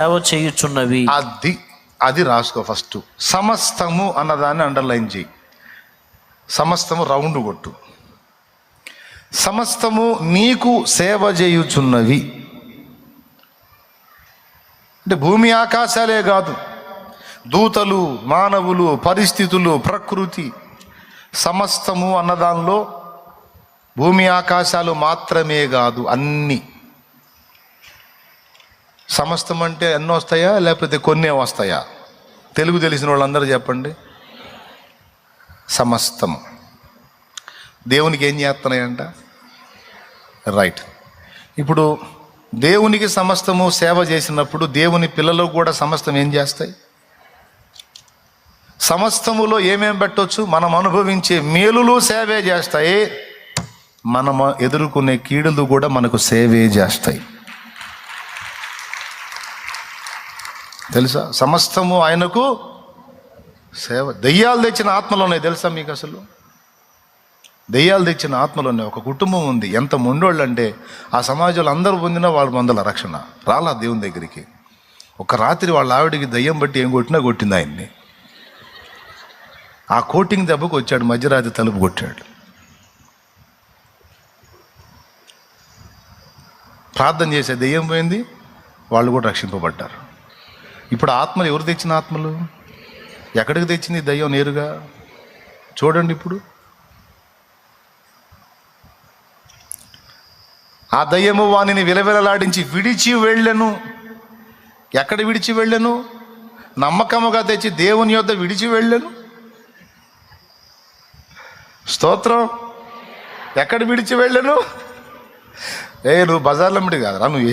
సేవ చేయుచున్నవి. అది రాసుకో ఫస్ట్. సమస్తము అన్నదాన్ని అండర్లైన్ చేయి. సమస్తము రౌండ్ కొట్టు. సమస్తము నీకు సేవ చేయుచున్నవి అంటే భూమి ఆకాశాలే కాదు, దూతలు, మానవులు, పరిస్థితులు, ప్రకృతి, సమస్తము అన్నదానిలో భూమి ఆకాశాలు మాత్రమే కాదు, అన్నీ. సమస్తం అంటే ఎన్నో వస్తాయా లేకపోతే కొన్నే వస్తాయా? తెలుగు తెలిసిన వాళ్ళందరూ చెప్పండి. సమస్తం. దేవునికి ఏం చేస్తున్నాయంట? రైట్. ఇప్పుడు దేవునికి సమస్తము సేవ చేసినప్పుడు దేవుని పిల్లలు కూడా సమస్తం ఏం చేస్తాయి? సమస్తములో ఏమేం పెట్టవచ్చు? మనం అనుభవించే మేలులు సేవే చేస్తాయి, మనం ఎదుర్కొనే కీడులు కూడా మనకు సేవే చేస్తాయి. తెలుసా? సమస్తము ఆయనకు సేవ. దెయ్యాలు తెచ్చిన ఆత్మలు ఉన్నాయి తెలుసా మీకు? అసలు దెయ్యాలు తెచ్చిన ఆత్మలోనే ఒక కుటుంబం ఉంది. ఎంత మొండోళ్ళు అంటే ఆ సమాజంలో అందరూ పొందిన వాళ్ళు మందుల రక్షణ రాలా దేవుని దగ్గరికి. ఒక రాత్రి వాళ్ళ ఆవిడికి దయ్యం బట్టి ఏం కొట్టినా కొట్టింది ఆయన్ని. ఆ కోటింగ్ దెబ్బకు వచ్చాడు, మధ్యరాత్రి తలుపు కొట్టాడు. ప్రార్థన చేసే దెయ్యం పోయింది, వాళ్ళు కూడా రక్షింపబడ్డారు. ఇప్పుడు ఆత్మలు ఎవరు తెచ్చిన ఆత్మలు? ఎక్కడికి తెచ్చింది దయ్యం? నేరుగా చూడండి. ఇప్పుడు ఆ దయ్యము వానిని విలవిలలాడించి విడిచి వెళ్ళెను. ఎక్కడ విడిచి వెళ్ళెను? నమ్మకముగా తెచ్చి దేవుని యొద్ద విడిచి వెళ్ళెను. స్తోత్రం. ఎక్కడ విడిచి వెళ్ళెను? నువ్వు బజార్లో కాదురా, నువ్వు